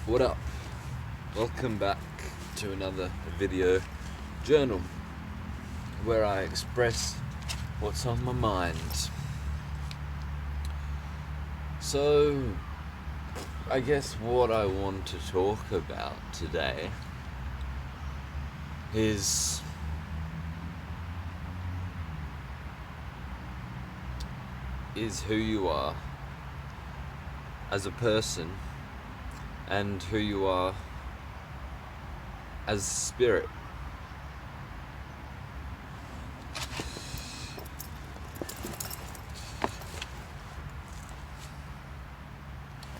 What up? Welcome back to another video journal where I express what's on my mind. So, I guess what I want to talk about today is who you are as a person and who you are as a spirit.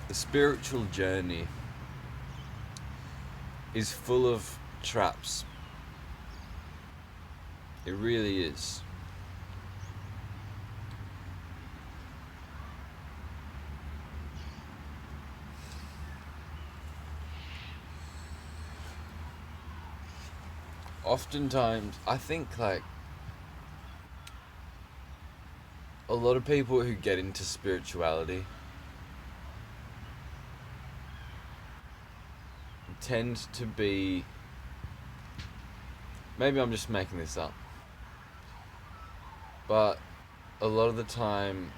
The spiritual journey is full of traps. It really is. Oftentimes, I think a lot of people who get into spirituality tend to be, maybe I'm just making this up, but a lot of the time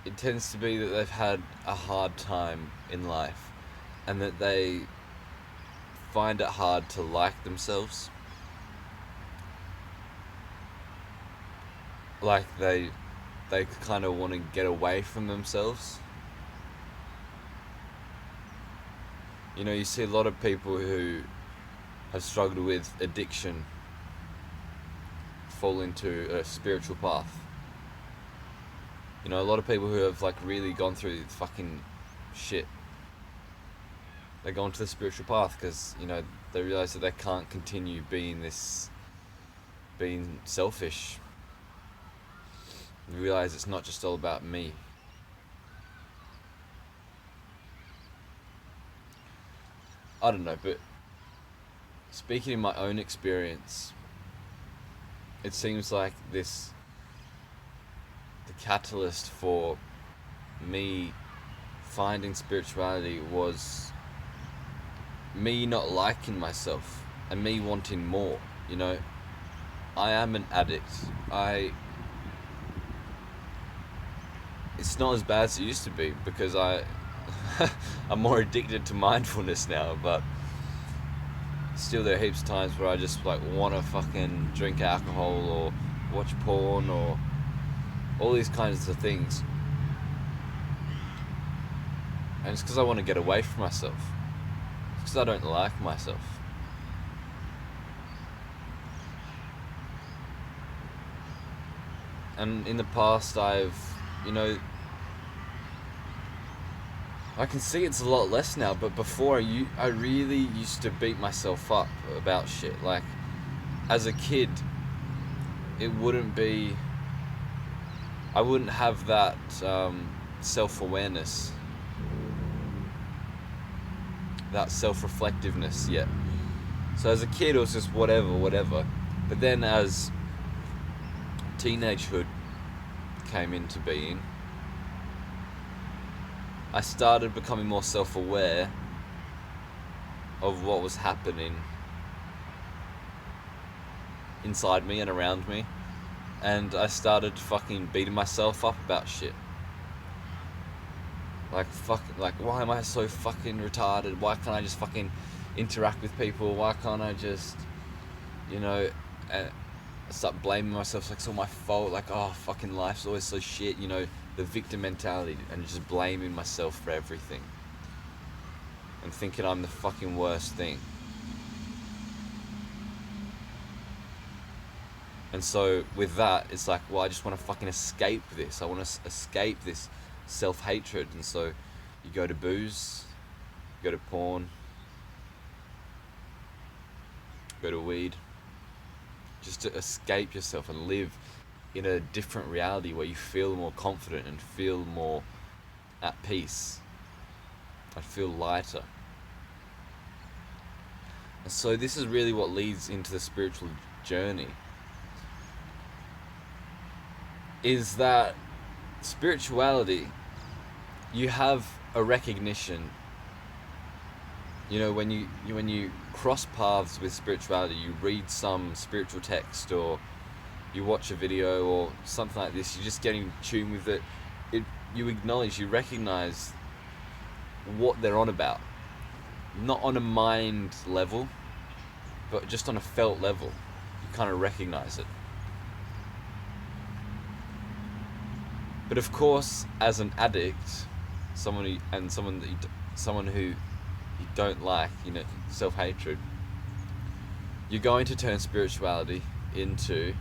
it tends to be that they've had a hard time in life and that they find it hard to like themselves. Like they kind of want to get away from themselves. You know, you see a lot of people who have struggled with addiction fall into a spiritual path. You know, a lot of people who have really gone through fucking shit, they go into the spiritual path because, you know, they realize that they can't continue being selfish. You realize it's not just all about me. I don't know, but speaking in my own experience, it seems like the catalyst for me finding spirituality was me not liking myself and me wanting more. You know, I am an addict. It's not as bad as it used to be because I'm more addicted to mindfulness now, but still there are heaps of times where I just want to fucking drink alcohol or watch porn or all these kinds of things. And it's because I want to get away from myself. It's because I don't like myself. And in the past I can see it's a lot less now, but before I really used to beat myself up about shit. Like, as a kid, I wouldn't have that self-awareness, that self-reflectiveness yet. So as a kid it was just whatever. But then as teenagehood came into being, I started becoming more self-aware of what was happening inside me and around me, and I started fucking beating myself up about shit. Why am I so fucking retarded? Why can't I just fucking interact with people? Why can't I just, start blaming myself, it's all my fault, fucking life's always so shit, the victim mentality, and just blaming myself for everything and thinking I'm the fucking worst thing. And so with that, it's I just want to fucking escape this. I want to escape this self-hatred. And so you go to booze, you go to porn, go to weed, just to escape yourself and live in a different reality where you feel more confident and feel more at peace. I feel lighter. And so this is really what leads into the spiritual journey, is that spirituality you have a recognition. You know, when you cross paths with spirituality, you read some spiritual text or you watch a video or something like this, you're just getting in tune with it. You acknowledge, you recognize what they're on about. Not on a mind level, but just on a felt level. You kind of recognize it. But of course, as an addict, someone who you don't like, you know, self-hatred, you're going to turn spirituality into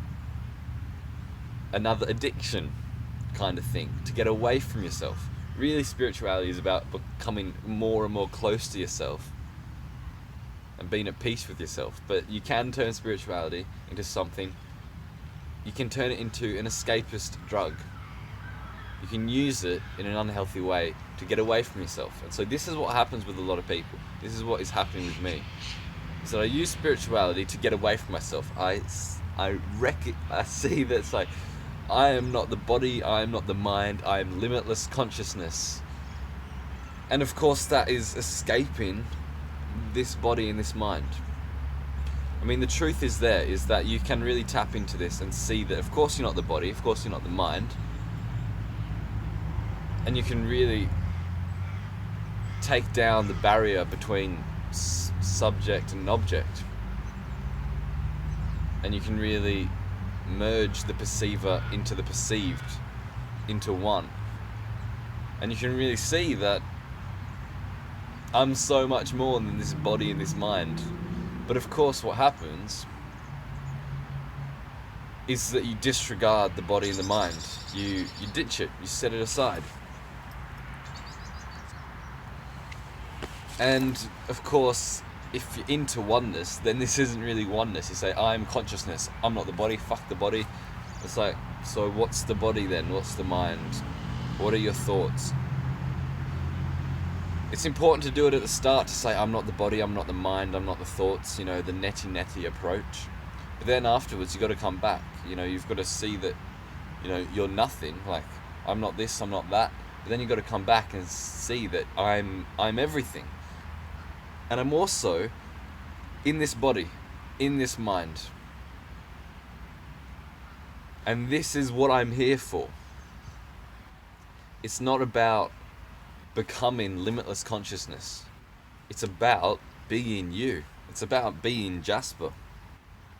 another addiction kind of thing, to get away from yourself. Really, spirituality is about becoming more and more close to yourself and being at peace with yourself. But you can turn spirituality into something. You can turn it into an escapist drug. You can use it in an unhealthy way to get away from yourself. And so this is what happens with a lot of people. This is what is happening with me. So I use spirituality to get away from myself. I see that it's like, I am not the body, I am not the mind, I am limitless consciousness. And of course that is escaping this body and this mind. I mean, the truth is that you can really tap into this and see that of course you're not the body, of course you're not the mind. And you can really take down the barrier between subject and object. And you can really merge the perceiver into the perceived, into one. And you can really see that I'm so much more than this body and this mind. But of course what happens is that you disregard the body and the mind. You ditch it, you set it aside. And of course, if you're into oneness, then this isn't really oneness. You say, I'm consciousness, I'm not the body, fuck the body. It's like, so what's the body then? What's the mind? What are your thoughts? It's important to do it at the start, to say, I'm not the body, I'm not the mind, I'm not the thoughts, you know, the neti approach. But then afterwards, you've got to come back. You know, you've got to see that, you know, you're nothing. Like, I'm not this, I'm not that. But then you've got to come back and see that I'm everything. And I'm also in this body, in this mind. And this is what I'm here for. It's not about becoming limitless consciousness. It's about being you. It's about being Jasper.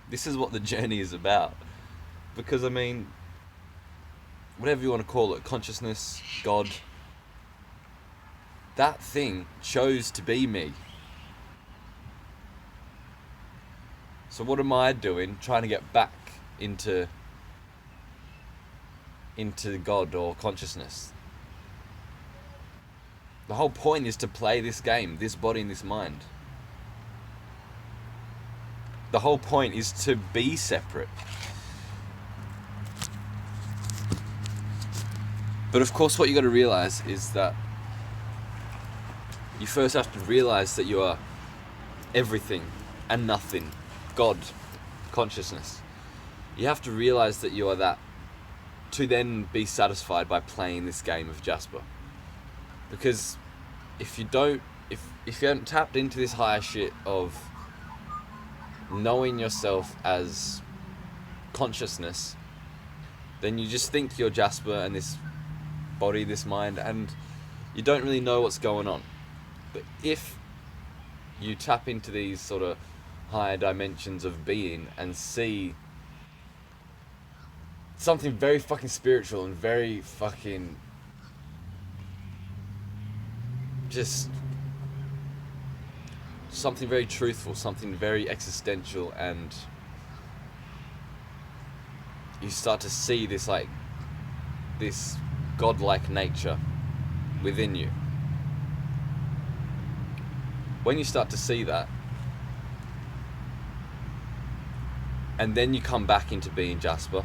This is what the journey is about. Because, I mean, whatever you want to call it, consciousness, God, that thing chose to be me. So what am I doing? Trying to get back into God or consciousness. The whole point is to play this game, this body and this mind. The whole point is to be separate. But of course what you got to realize is that you first have to realize that you are everything and nothing. God, consciousness. You have to realize that you are that to then be satisfied by playing this game of Jasper. Because if you haven't tapped into this higher shit of knowing yourself as consciousness, then you just think you're Jasper and this body, this mind, and you don't really know what's going on. But if you tap into these sort of higher dimensions of being and see something very fucking spiritual and very fucking just something very truthful, something very existential, and you start to see this like this godlike nature within you. When you start to see that, and then you come back into being Jasper,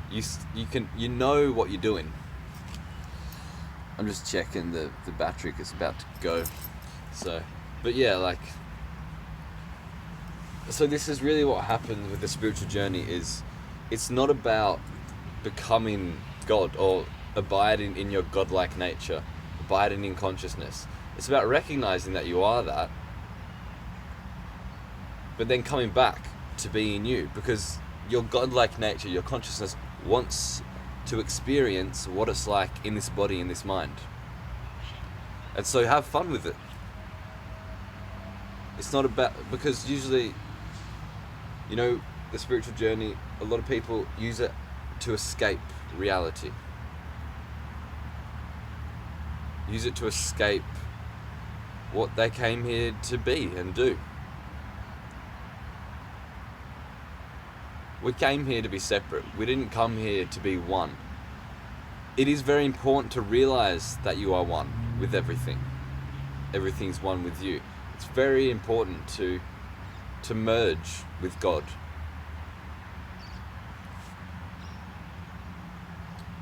you know what you're doing. I'm just checking the battery because it's about to go. So, but yeah, like, so this is really what happens with the spiritual journey. Is it's not about becoming God or abiding in your godlike nature, abiding in consciousness. It's about recognizing that you are that, but then coming back to being you, because your godlike nature, your consciousness wants to experience what it's like in this body, in this mind. And so have fun with it. It's not about, because usually, you know, the spiritual journey, a lot of people use it to escape reality. Use it to escape what they came here to be and do. We came here to be separate. We didn't come here to be one. It is very important to realize that you are one with everything. Everything's one with you. It's very important to merge with God.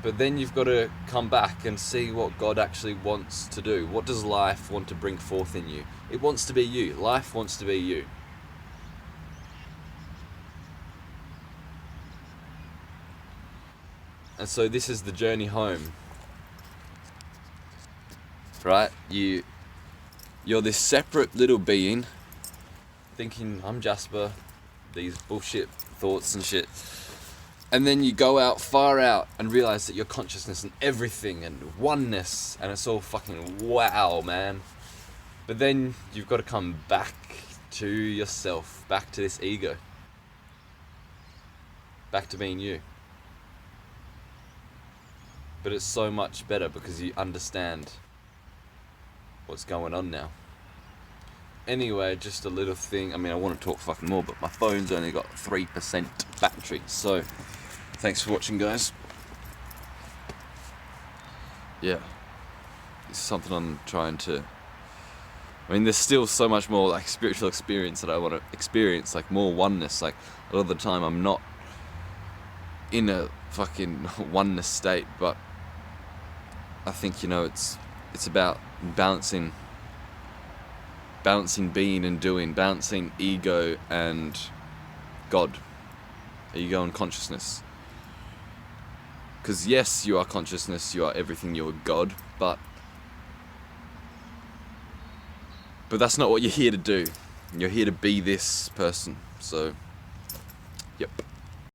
But then you've got to come back and see what God actually wants to do. What does life want to bring forth in you? It wants to be you. Life wants to be you. And so this is the journey home. Right? You're this separate little being thinking, I'm Jasper, these bullshit thoughts and shit. And then you go out, far out, and realize that your consciousness and everything and oneness, and it's all fucking wow, man. But then you've got to come back to yourself, back to this ego. Back to being you. But it's so much better because you understand what's going on now. Anyway, just a little thing. I mean, I want to talk fucking more, but my phone's only got 3% battery. So, thanks for watching, guys. Yeah. This is something I'm trying to... I mean, there's still so much more, like, spiritual experience that I want to experience. Like, more oneness. Like, a lot of the time I'm not in a fucking oneness state, but I think, you know, it's about balancing being and doing, balancing ego and God, ego and consciousness. Because yes, you are consciousness, you are everything, you are God, but that's not what you're here to do. You're here to be this person. So, yep.